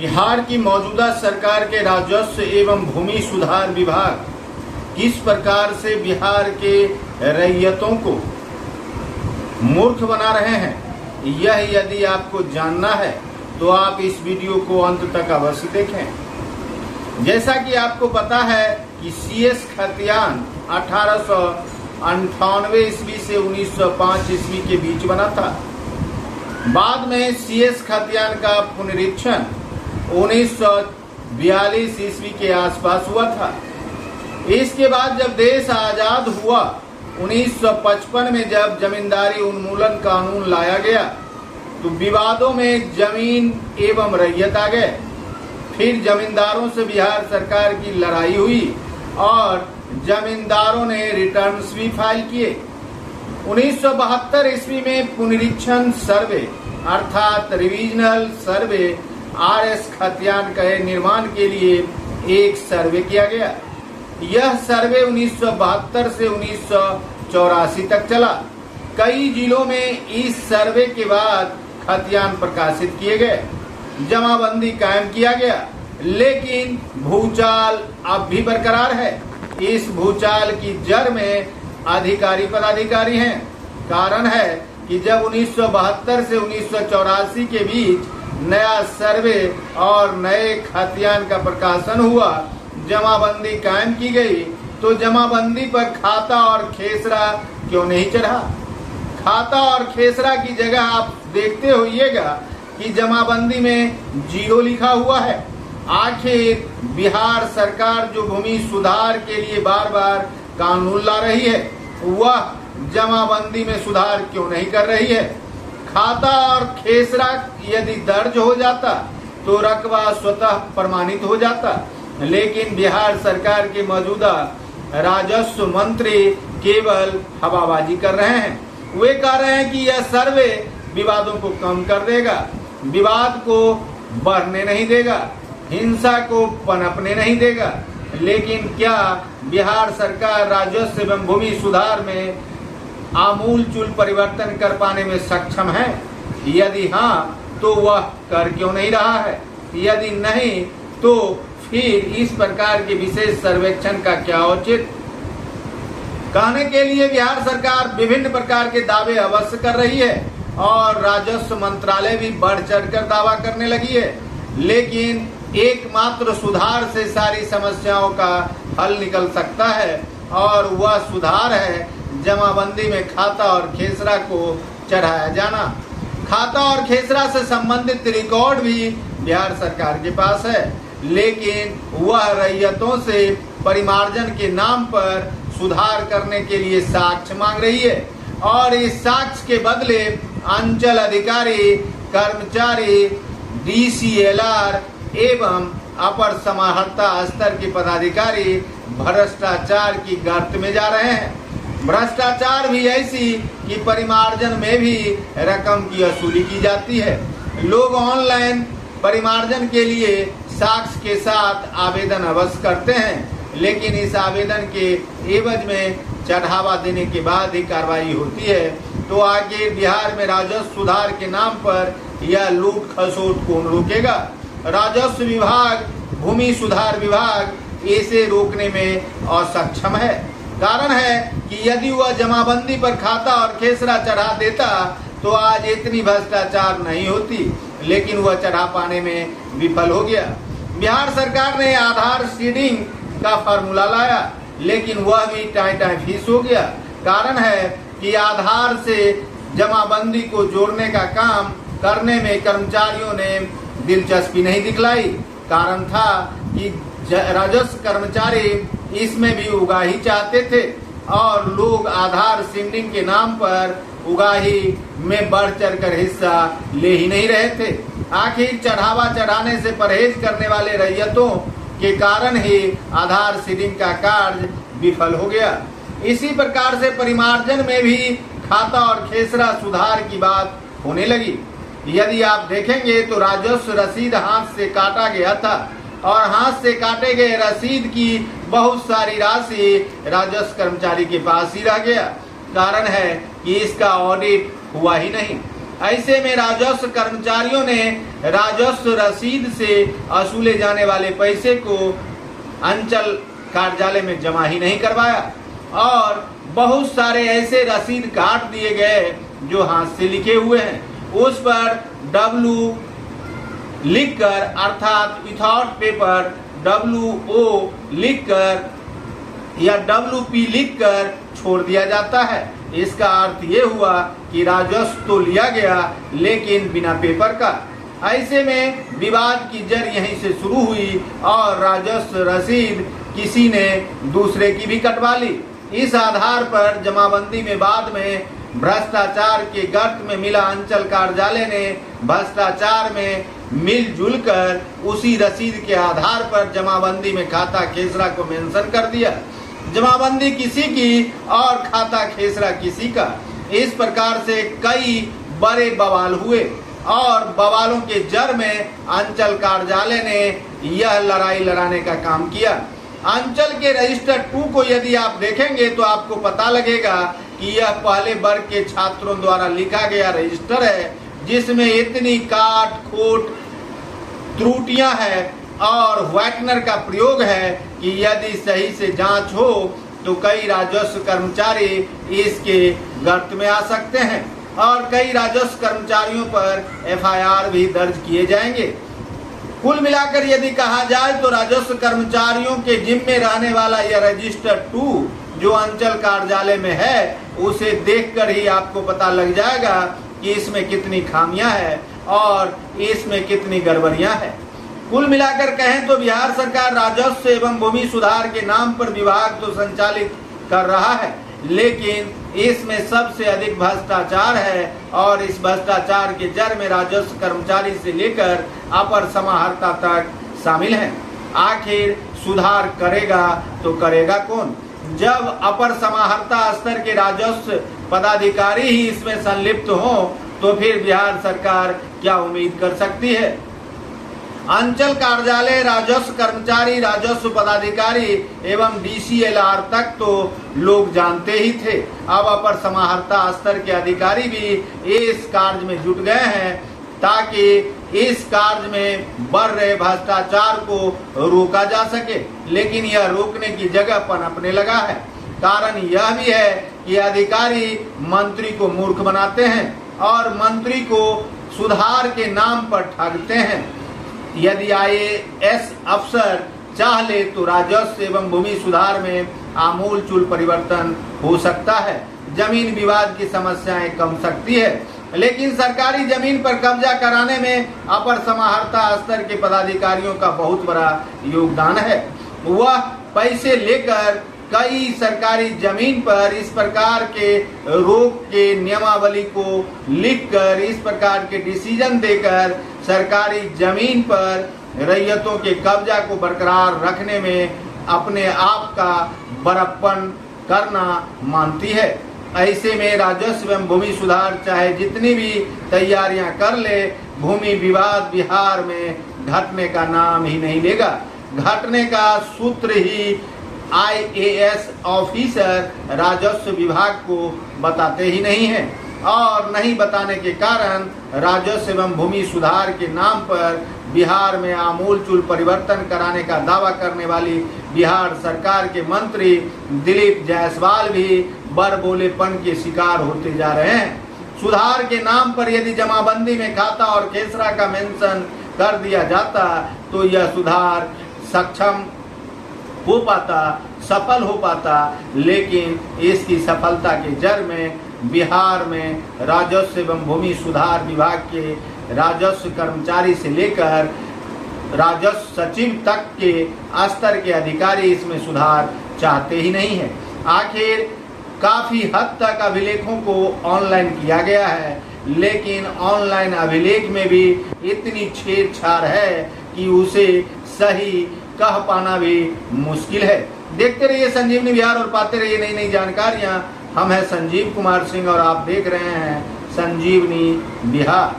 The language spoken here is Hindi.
बिहार की मौजूदा सरकार के राजस्व एवं भूमि सुधार विभाग किस प्रकार से बिहार के रैयतों को मूर्ख बना रहे हैं, यह यदि आपको जानना है तो आप इस वीडियो को अंत तक अवश्य देखें। जैसा कि आपको पता है कि सीएस खतियान 1898 ईस्वी से 1905 ईस्वी के बीच बना था। बाद में सीएस खतियान का पुनरीक्षण 1942 ईस्वी के आसपास हुआ था। इसके बाद जब देश आजाद हुआ 1955 में जब जमींदारी उन्मूलन कानून लाया गया तो विवादों में जमीन एवं रैयत आ गए। फिर जमींदारों से बिहार सरकार की लड़ाई हुई और जमींदारों ने रिटर्न्स भी फाइल किए। 1972 ईस्वी में पुनरीक्षण सर्वे अर्थात रिविजनल सर्वे आरएस खतियान के निर्माण के लिए एक सर्वे किया गया। यह सर्वे 1972 से 1984 तक चला। कई जिलों में इस सर्वे के बाद खतियान प्रकाशित किए गए, जमाबंदी कायम किया गया, लेकिन भूचाल अब भी बरकरार है। इस भूचाल की जड़ में अधिकारी पदाधिकारी हैं। कारण है कि जब 1972 से 1984 के बीच नया सर्वे और नए खतियान का प्रकाशन हुआ, जमाबंदी कायम की गई, तो जमाबंदी पर खाता और खेसरा क्यों नहीं चढ़ा? खाता और खेसरा की जगह आप देखते होइएगा कि जमाबंदी में 0 लिखा हुआ है। आखिर बिहार सरकार जो भूमि सुधार के लिए बार बार कानून ला रही है, वह जमाबंदी में सुधार क्यों नहीं कर रही है? खाता और खेसरा यदि दर्ज हो जाता तो रकबा स्वतः प्रमाणित हो जाता, लेकिन बिहार सरकार के मौजूदा राजस्व मंत्री केवल हवाबाजी कर रहे हैं। वे कह रहे हैं कि यह सर्वे विवादों को कम कर देगा, विवाद को बढ़ने नहीं देगा, हिंसा को पनपने नहीं देगा। लेकिन क्या बिहार सरकार राजस्व एवं भूमि सुधार में आमूलचूल परिवर्तन कर पाने में सक्षम है? यदि हाँ, तो वह कर क्यों नहीं रहा है? यदि नहीं, तो फिर इस प्रकार के विशेष सर्वेक्षण का क्या औचित्य? कहने के लिए बिहार सरकार विभिन्न प्रकार के दावे अवश्य कर रही है और राजस्व मंत्रालय भी बढ़ चढ़कर दावा करने लगी है, लेकिन एकमात्र सुधार से सारी समस्याओं का हल निकल सकता है और वह सुधार है जमाबंदी में खाता और खेसरा को चढ़ाया जाना। खाता और खेसरा से संबंधित रिकॉर्ड भी बिहार सरकार के पास है, लेकिन वह रैयतों से परिमार्जन के नाम पर सुधार करने के लिए साक्ष्य मांग रही है और इस साक्ष्य के बदले अंचल अधिकारी, कर्मचारी, डीसीएलआर एवं अपर समाहर्ता स्तर के पदाधिकारी भ्रष्टाचार की गर्त में जा रहे हैं। भ्रष्टाचार भी ऐसी कि परिमार्जन में भी रकम की वसूली की जाती है। लोग ऑनलाइन परिमार्जन के लिए साक्ष्य के साथ आवेदन अवश्य करते हैं, लेकिन इस आवेदन के एवज में चढ़ावा देने के बाद ही कार्रवाई होती है। तो आगे बिहार में राजस्व सुधार के नाम पर यह लूट खसोट कौन रोकेगा? राजस्व विभाग, भूमि सुधार विभाग इसे रोकने में असक्षम है। कारण है कि यदि वह जमाबंदी पर खाता और खेसरा चढ़ा देता तो आज इतनी भ्रष्टाचार नहीं होती, लेकिन वह चढ़ा पाने में विफल हो गया। बिहार सरकार ने आधार सीडिंग का फार्मूला लाया, लेकिन वह भी टाई फीस हो गया। कारण है कि आधार से जमाबंदी को जोड़ने का काम करने में कर्मचारियों ने दिलचस्पी नहीं दिखलाई। कारण था कि राजस्व कर्मचारी इसमें भी उगाही चाहते थे और लोग आधार सीडिंग के नाम पर उगाही में बढ़ चढ़कर हिस्सा ले ही नहीं रहे थे। आखिर चढ़ावा चढ़ाने से परहेज करने वाले रैयतों के कारण ही आधार सीडिंग का कार्य विफल हो गया। इसी प्रकार से परिमार्जन में भी खाता और खेसरा सुधार की बात होने लगी। यदि आप देखेंगे तो राजस्व रसीद हाथ से काटा गया था और हाथ से काटे गए रसीद की बहुत सारी राशि राजस्व कर्मचारी के पास ही रह गया। कारण है कि इसका ऑडिट हुआ ही नहीं। ऐसे में राजस्व कर्मचारियों ने राजस्व रसीद से वसूले जाने वाले पैसे को अंचल कार्यालय में जमा ही नहीं करवाया और बहुत सारे ऐसे रसीद काट दिए गए जो हाथ से लिखे हुए हैं, उस पर W लिखकर अर्थात विथआउट पेपर WO लिखकर या WP लिखकर छोड़ दिया जाता है। इसका अर्थ ये हुआ कि राजस्व तो लिया गया लेकिन बिना पेपर का। ऐसे में विवाद की जड़ यहीं से शुरू हुई और राजस्व रसीद किसी ने दूसरे की भी कटवा ली। इस आधार पर जमाबंदी में बाद में भ्रष्टाचार के गर्त में मिला अंचल कार्यालय ने भ्रष्टाचार में मिलजुल कर उसी रसीद के आधार पर जमाबंदी में खाता खेसरा को मेंशन कर दिया। जमाबंदी किसी की और खाता खेसरा किसी का। इस प्रकार से कई बड़े बवाल हुए और बवालों के जड़ में अंचल कार्यालय ने यह लड़ाई लड़ाने का काम किया। अंचल के रजिस्टर 2 को यदि आप देखेंगे तो आपको पता लगेगा कि यह पहले वर्ग के छात्रों द्वारा लिखा गया रजिस्टर है, जिसमें इतनी काट खोट त्रुटियां हैं और व्हाइटनर का प्रयोग है कि यदि सही से जांच हो तो कई राजस्व कर्मचारी इसके गर्त में आ सकते हैं और कई राजस्व कर्मचारियों पर FIR भी दर्ज किए जाएंगे। कुल मिलाकर यदि कहा जाए तो राजस्व कर्मचारियों के जिम्मे रहने वाला यह रजिस्टर 2 जो अंचल कार्यालय में है, उसे देखकर ही आपको पता लग जाएगा कि इसमें कितनी खामियां हैं और इसमें कितनी गड़बड़ियां हैं। कुल मिलाकर कहें तो बिहार सरकार राजस्व एवं भूमि सुधार के नाम पर विभाग तो संचालित कर रहा है, लेकिन इसमें सबसे अधिक भ्रष्टाचार है और इस भ्रष्टाचार के जड़ में राजस्व कर्मचारी से लेकर अपर समाहर्ता तक शामिल हैं। आखिर सुधार करेगा तो करेगा कौन, जब अपर समाहर्ता स्तर के राजस्व पदाधिकारी ही इसमें संलिप्त हो तो फिर बिहार सरकार क्या उम्मीद कर सकती है। अंचल कार्यालय, राजस्व कर्मचारी, राजस्व पदाधिकारी एवं DCLR तक तो लोग जानते ही थे। अब अपर समाहर्ता स्तर के अधिकारी भी इस कार्य में जुट गए हैं ताकि इस कार्य में बढ़ रहे भ्रष्टाचार को रोका जा सके, लेकिन यह रोकने की जगह पनपने लगा है। कारण यह भी है कि अधिकारी मंत्री को मूर्ख बनाते हैं और मंत्री को सुधार के नाम पर ठगते हैं। यदि IAS अफसर चाह ले तो राजस्व एवं भूमि सुधार में आमूलचूल परिवर्तन हो सकता है। जमीन विवाद की समस्याएं कम सकती है, लेकिन सरकारी जमीन पर कब्जा कराने में अपर समाहर्ता स्तर के पदाधिकारियों का बहुत बड़ा योगदान है। वह पैसे लेकर कई सरकारी जमीन पर इस प्रकार के रोक के नियमावली को लिखकर, इस प्रकार के डिसीजन देकर सरकारी जमीन पर रैयतों के कब्जा को बरकरार रखने में अपने आप का बड़प्पन करना मानती है। ऐसे में राजस्व एवं भूमि सुधार चाहे जितनी भी तैयारियां कर ले, भूमि विवाद बिहार में घटने का नाम ही नहीं लेगा। घटने का सूत्र ही IAS ऑफिसर राजस्व विभाग को बताते ही नहीं है और नहीं बताने के कारण राजस्व एवं भूमि सुधार के नाम पर बिहार में आमूलचूल परिवर्तन कराने का दावा करने वाली बिहार सरकार के मंत्री दिलीप जायसवाल भी बड़बोलेपन के शिकार होते जा रहे हैं। सुधार के नाम पर यदि जमाबंदी में खाता और खेसरा का मेंशन कर दिया जाता तो यह सुधार सक्षम हो पाता, सफल हो पाता, लेकिन इसकी सफलता के जड़ में बिहार में राजस्व एवं भूमि सुधार विभाग के राजस्व कर्मचारी से लेकर राजस्व सचिव तक के स्तर के अधिकारी इसमें सुधार चाहते ही नहीं है। आखिर काफी हद तक अभिलेखों को ऑनलाइन किया गया है, लेकिन ऑनलाइन अभिलेख में भी इतनी छेड़छाड़ है कि उसे सही कह पाना भी मुश्किल है। देखते रहिए संजीवनी बिहार और पाते रहिए नई नई जानकारियां। हम हैं संजीव कुमार सिंह और आप देख रहे हैं संजीवनी बिहार।